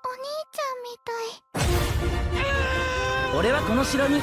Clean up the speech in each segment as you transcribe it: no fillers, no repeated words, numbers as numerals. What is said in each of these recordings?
お兄ちゃんみたい。俺はこの城に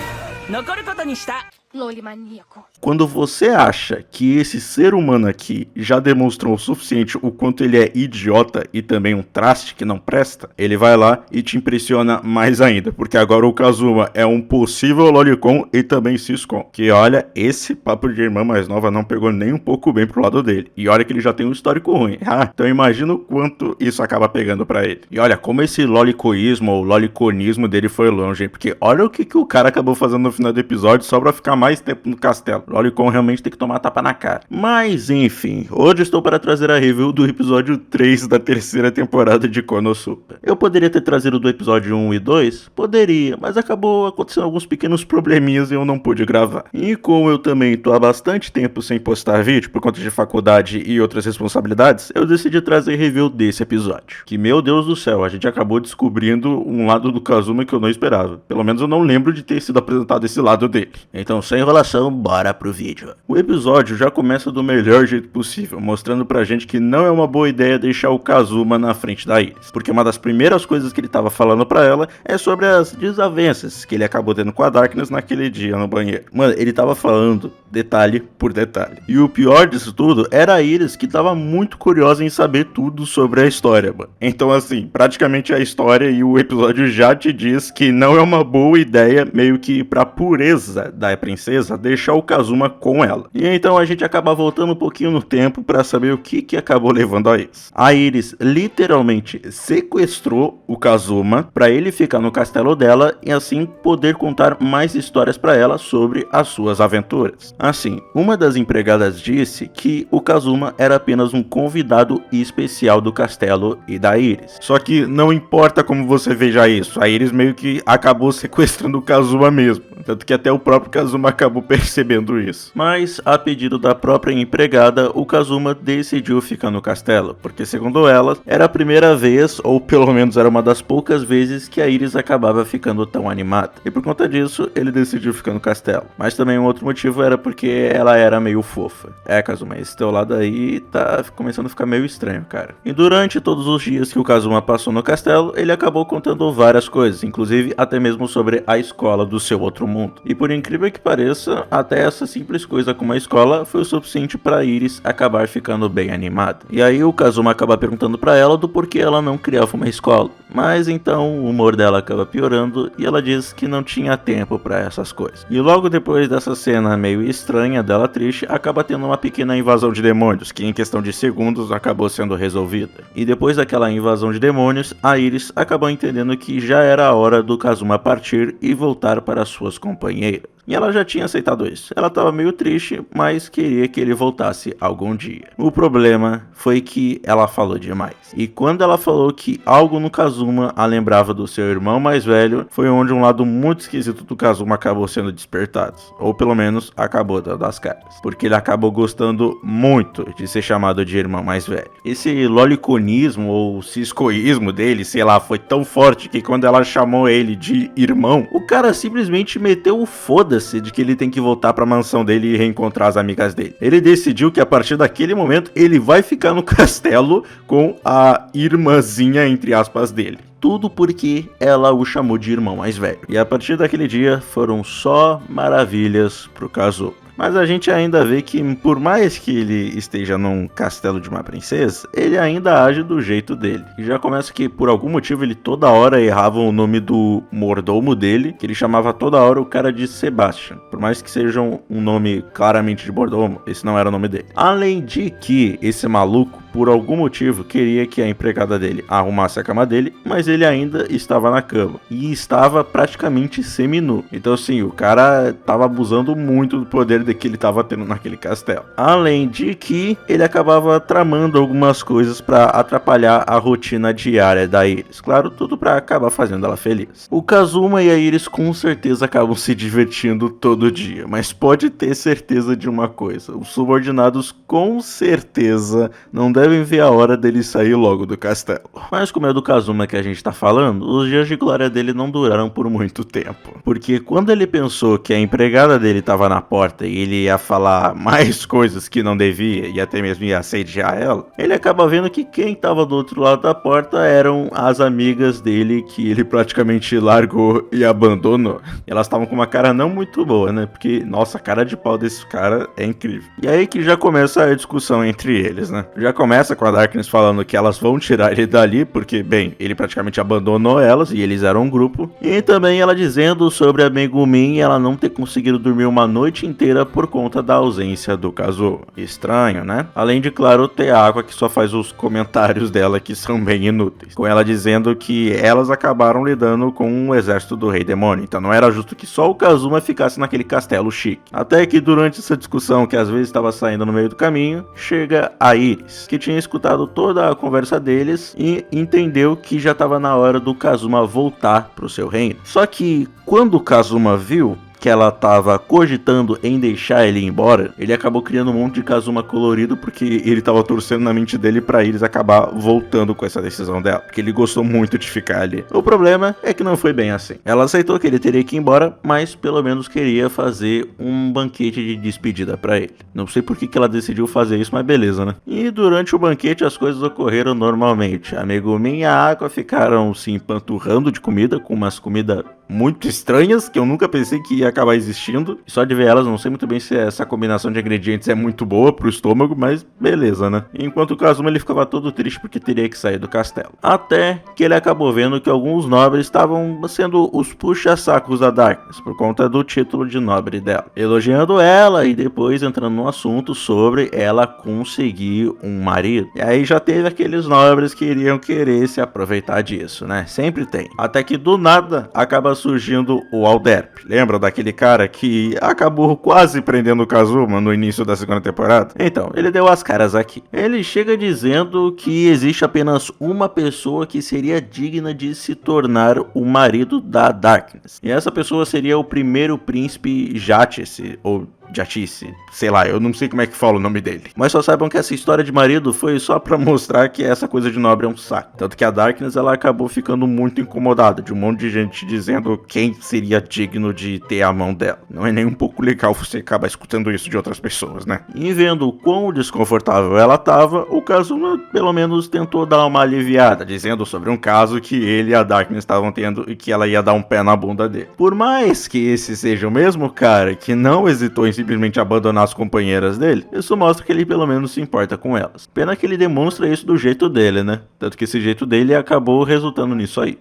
残ることにした。 Loli maníaco. Quando você acha que esse ser humano aqui já demonstrou o suficiente o quanto ele é idiota e também um traste que não presta, ele vai lá e te impressiona mais ainda, porque agora o Kazuma é um possível lolicon e também ciscon, que olha, esse papo de irmã mais nova não pegou nem um pouco bem pro lado dele, e olha que ele já tem um histórico ruim, então imagina o quanto isso acaba pegando pra ele. E olha como esse lolicoísmo ou loliconismo dele foi longe, hein? Porque olha o que o cara acabou fazendo no final do episódio só pra ficar mais tempo no castelo. Lolicon realmente tem que tomar tapa na cara. Mas enfim, hoje estou para trazer a review do episódio 3 da terceira temporada de Konosuba. Eu poderia ter trazido do episódio 1 e 2? Poderia, mas acabou acontecendo alguns pequenos probleminhas e eu não pude gravar. E como eu também tô há bastante tempo sem postar vídeo por conta de faculdade e outras responsabilidades, eu decidi trazer review desse episódio. Que, meu Deus do céu, a gente acabou descobrindo um lado do Kazuma que eu não esperava. Pelo menos eu não lembro de ter sido apresentado esse lado dele. Então, sem enrolação, bora pro vídeo. O episódio já começa do melhor jeito possível, mostrando pra gente que não é uma boa ideia deixar o Kazuma na frente da Iris, porque uma das primeiras coisas que ele tava falando pra ela é sobre as desavenças que ele acabou tendo com a Darkness naquele dia no banheiro. Mano, ele tava falando detalhe por detalhe. E o pior disso tudo era a Iris, que tava muito curiosa em saber tudo sobre a história, mano. Então assim, praticamente a história e o episódio já te diz que não é uma boa ideia, meio que pra pureza da princesa, deixar o Kazuma com ela. E então a gente acaba voltando um pouquinho no tempo pra saber o que acabou levando a isso. A Iris literalmente sequestrou o Kazuma pra ele ficar no castelo dela e assim poder contar mais histórias pra ela sobre as suas aventuras. Assim, uma das empregadas disse que o Kazuma era apenas um convidado especial do castelo e da Iris. Só que não importa como você veja isso, a Iris meio que acabou sequestrando o Kazuma mesmo. Tanto que até o próprio Kazuma acabou percebendo isso. Mas, a pedido da própria empregada, o Kazuma decidiu ficar no castelo, porque segundo ela, era a primeira vez, ou pelo menos era uma das poucas vezes, que a Iris acabava ficando tão animada. E por conta disso, ele decidiu ficar no castelo. Mas também um outro motivo era porque ela era meio fofa. Kazuma, esse teu lado aí tá começando a ficar meio estranho, cara. E durante todos os dias que o Kazuma passou no castelo, ele acabou contando várias coisas, inclusive até mesmo sobre a escola do seu outro mundo. E por incrível que pareça, até essa simples coisa como a escola foi o suficiente para Iris acabar ficando bem animada. E aí o Kazuma acaba perguntando para ela do porquê ela não criava uma escola. Mas então o humor dela acaba piorando e ela diz que não tinha tempo para essas coisas. E logo depois dessa cena meio estranha dela triste, acaba tendo uma pequena invasão de demônios, que em questão de segundos acabou sendo resolvida. E depois daquela invasão de demônios, a Iris acabou entendendo que já era a hora do Kazuma partir e voltar para suas companheiras. E ela já tinha aceitado isso. Ela estava meio triste, mas queria que ele voltasse algum dia. O problema foi que ela falou demais. E quando ela falou que algo no Kazuma a lembrava do seu irmão mais velho, foi onde um lado muito esquisito do Kazuma acabou sendo despertado. Ou pelo menos acabou dando as caras. Porque ele acabou gostando muito de ser chamado de irmão mais velho. Esse loliconismo ou ciscoísmo dele, sei lá, foi tão forte que quando ela chamou ele de irmão, o cara simplesmente meteu o foda-se de que ele tem que voltar pra mansão dele e reencontrar as amigas dele. Ele decidiu que a partir daquele momento ele vai ficar no castelo com a irmãzinha, entre aspas, dele. Tudo porque ela o chamou de irmão mais velho. E a partir daquele dia foram só maravilhas pro Kazuma. Mas a gente ainda vê que, por mais que ele esteja num castelo de uma princesa, ele ainda age do jeito dele. E já começa que, por algum motivo, ele toda hora errava o nome do mordomo dele, que ele chamava toda hora o cara de Sebastian. Por mais que seja um nome claramente de mordomo, esse não era o nome dele. Além de que esse maluco, por algum motivo, queria que a empregada dele arrumasse a cama dele, mas ele ainda estava na cama. E estava praticamente seminu. Então, assim, o cara estava abusando muito do poder que ele estava tendo naquele castelo. Além de que ele acabava tramando algumas coisas para atrapalhar a rotina diária da Iris. Claro, tudo para acabar fazendo ela feliz. O Kazuma e a Iris com certeza acabam se divertindo todo dia, mas pode ter certeza de uma coisa: os subordinados com certeza não devem ver a hora dele sair logo do castelo. Mas como é do Kazuma que a gente tá falando, os dias de glória dele não duraram por muito tempo. Porque quando ele pensou que a empregada dele tava na porta e ele ia falar mais coisas que não devia e até mesmo ia assediar ela, ele acaba vendo que quem tava do outro lado da porta eram as amigas dele que ele praticamente largou e abandonou. E elas estavam com uma cara não muito boa, né? Porque, nossa, a cara de pau desse cara é incrível. E aí que já começa a discussão entre eles, né? Já começa com a Darkness falando que elas vão tirar ele dali, porque, bem, ele praticamente abandonou elas e eles eram um grupo. E também ela dizendo sobre a Megumin e ela não ter conseguido dormir uma noite inteira por conta da ausência do Kazuo. Estranho, né? Além de, claro, ter a Aqua que só faz os comentários dela que são bem inúteis. Com ela dizendo que elas acabaram lidando com o exército do Rei Demônio. Então não era justo que só o Kazuma ficasse naquele castelo chique. Até que durante essa discussão, que às vezes estava saindo no meio do caminho, chega a Iris, que tinha escutado toda a conversa deles e entendeu que já estava na hora do Kazuma voltar pro seu reino. Só que quando o Kazuma viu que ela tava cogitando em deixar ele ir embora, ele acabou criando um monte de Kazuma colorido porque ele tava torcendo na mente dele pra Iris acabar voltando com essa decisão dela, porque ele gostou muito de ficar ali. O problema é que não foi bem assim. Ela aceitou que ele teria que ir embora, mas pelo menos queria fazer um banquete de despedida pra ele. Não sei por que ela decidiu fazer isso, mas beleza, né? E durante o banquete as coisas ocorreram normalmente. A Megumin e a Aqua ficaram se empanturrando de comida, com umas comidas muito estranhas, que eu nunca pensei que ia acabar existindo. E só de ver elas, não sei muito bem se essa combinação de ingredientes é muito boa pro estômago, mas beleza, né? Enquanto o Kazuma ele ficava todo triste porque teria que sair do castelo. Até que ele acabou vendo que alguns nobres estavam sendo os puxa-sacos da Darkness, por conta do título de nobre dela. Elogiando ela e depois entrando no assunto sobre ela conseguir um marido. E aí já teve aqueles nobres que iriam querer se aproveitar disso, né? Sempre tem. Até que do nada acaba surgindo o Alderp. Lembra daquele cara que acabou quase prendendo o Kazuma no início da segunda temporada? Então, ele deu as caras aqui. Ele chega dizendo que existe apenas uma pessoa que seria digna de se tornar o marido da Darkness. E essa pessoa seria o primeiro príncipe Jatice, ou Jatice, sei lá, eu não sei como é que fala o nome dele. Mas só saibam que essa história de marido foi só pra mostrar que essa coisa de nobre é um saco. Tanto que a Darkness, ela acabou ficando muito incomodada, de um monte de gente dizendo quem seria digno de ter a mão dela. Não é nem um pouco legal você acabar escutando isso de outras pessoas, né? E vendo o quão desconfortável ela tava, o Kazuma pelo menos tentou dar uma aliviada, dizendo sobre um caso que ele e a Darkness estavam tendo e que ela ia dar um pé na bunda dele. Por mais que esse seja o mesmo cara que não hesitou em simplesmente abandonar as companheiras dele, isso mostra que ele pelo menos se importa com elas. Pena que ele demonstra isso do jeito dele, né? Tanto que esse jeito dele acabou resultando nisso aí.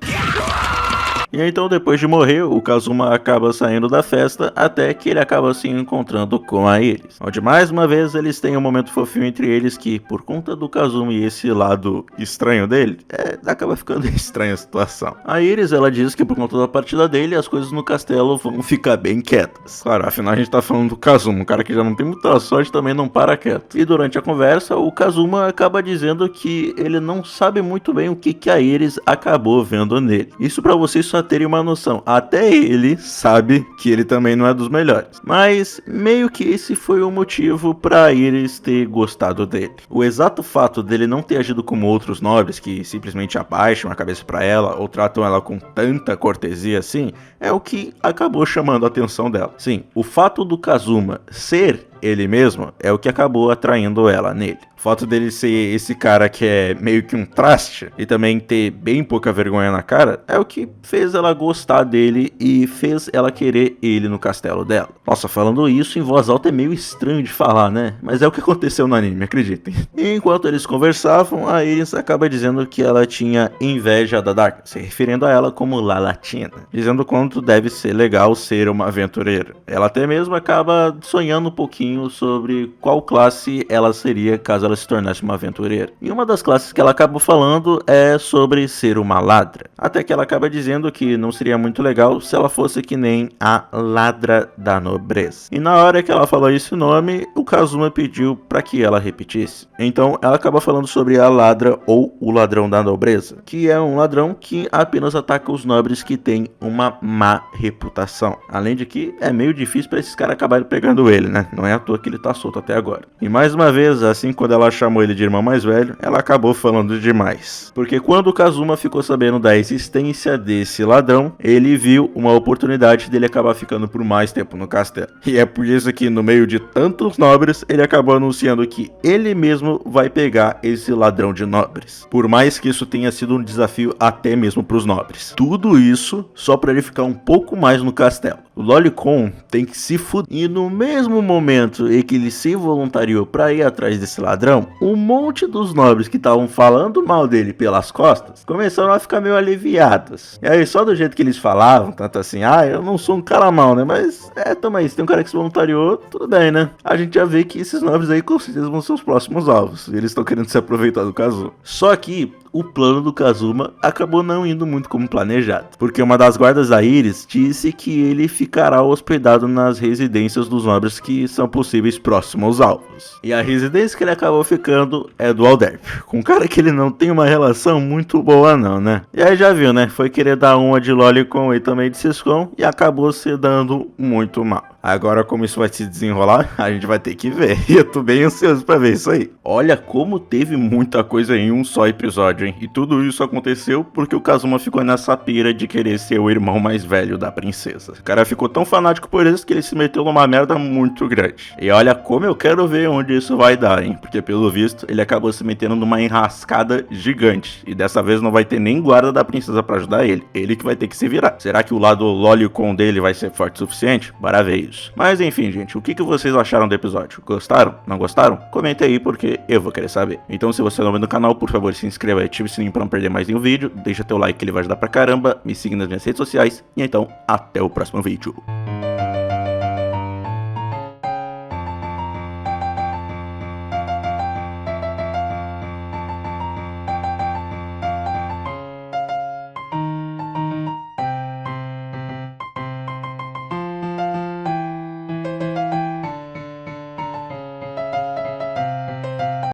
E então, depois de morrer, o Kazuma acaba saindo da festa até que ele acaba se encontrando com a Iris, onde mais uma vez eles têm um momento fofinho entre eles que, por conta do Kazuma e esse lado estranho dele, acaba ficando estranha a situação. A Iris, ela diz que por conta da partida dele, as coisas no castelo vão ficar bem quietas. Claro, afinal a gente tá falando do Kazuma, um cara que já não tem muita sorte também não para quieto. E durante a conversa, o Kazuma acaba dizendo que ele não sabe muito bem o que a Iris acabou vendo nele. Isso pra vocês só terem uma noção, até ele sabe que ele também não é dos melhores, mas meio que esse foi o motivo pra Iris ter gostado dele. O exato fato dele não ter agido como outros nobres que simplesmente abaixam a cabeça pra ela ou tratam ela com tanta cortesia assim, é o que acabou chamando a atenção dela. Sim, o fato do Kazuma ser ele mesmo é o que acabou atraindo ela nele. O fato dele ser esse cara que é meio que um traste e também ter bem pouca vergonha na cara é o que fez ela gostar dele e fez ela querer ele no castelo dela. Nossa, falando isso em voz alta é meio estranho de falar, né? Mas é o que aconteceu no anime, acreditem. E enquanto eles conversavam, a Iris acaba dizendo que ela tinha inveja da Darkness, se referindo a ela como La Latina, dizendo quanto deve ser legal ser uma aventureira. Ela até mesmo acaba sonhando um pouquinho sobre qual classe ela seria caso ela se tornasse uma aventureira. E uma das classes que ela acabou falando é sobre ser uma ladra. Até que ela acaba dizendo que não seria muito legal se ela fosse que nem a ladra da nobreza. E na hora que ela falou esse nome, o Kazuma pediu para que ela repetisse. Então ela acaba falando sobre a ladra ou o ladrão da nobreza, que é um ladrão que apenas ataca os nobres que têm uma má reputação. Além de que é meio difícil para esses caras acabarem pegando ele, né? Não é à toa que ele tá solto até agora. E mais uma vez, assim quando ela chamou ele de irmão mais velho, ela acabou falando demais. Porque quando o Kazuma ficou sabendo da existência desse ladrão, ele viu uma oportunidade dele acabar ficando por mais tempo no castelo. E é por isso que no meio de tantos nobres, ele acabou anunciando que ele mesmo vai pegar esse ladrão de nobres. Por mais que isso tenha sido um desafio até mesmo para os nobres. Tudo isso só para ele ficar um pouco mais no castelo. O Lolicon tem que se fuder. E no mesmo momento em que ele se voluntariou para ir atrás desse ladrão, um monte dos nobres que estavam falando mal dele pelas costas começaram a ficar meio aliviados. E aí só do jeito que eles falavam, tanto assim, eu não sou um cara mau, né? Mas toma aí, se tem um cara que se voluntariou, tudo bem, né? A gente já vê que esses nobres aí com certeza vão ser os próximos alvos. E eles estão querendo se aproveitar do Kazuma. Só que o plano do Kazuma acabou não indo muito como planejado, porque uma das guardas da Iris disse que ele ficará hospedado nas residências dos nobres que são possíveis próximos aos alvos. E a residência que ele acabou ficando é do Alderp, com um cara que ele não tem uma relação muito boa não, né? E aí já viu, né? Foi querer dar uma de Lolicon e também de Siscon e acabou se dando muito mal. Agora como isso vai se desenrolar, a gente vai ter que ver. E eu tô bem ansioso pra ver isso aí. Olha como teve muita coisa em um só episódio, hein? E tudo isso aconteceu porque o Kazuma ficou nessa pira de querer ser o irmão mais velho da princesa. O cara ficou tão fanático por isso que ele se meteu numa merda muito grande. E olha como eu quero ver onde isso vai dar, hein? Porque pelo visto, ele acabou se metendo numa enrascada gigante. E dessa vez não vai ter nem guarda da princesa pra ajudar ele. Ele que vai ter que se virar. Será que o lado Lolicon dele vai ser forte o suficiente? Bora ver isso. Mas enfim, gente, o que vocês acharam do episódio? Gostaram? Não gostaram? Comente aí porque eu vou querer saber. Então se você é novo no canal, por favor se inscreva e ative o sininho pra não perder mais nenhum vídeo. Deixa teu like que ele vai ajudar pra caramba. Me siga nas minhas redes sociais. E então, até o próximo vídeo.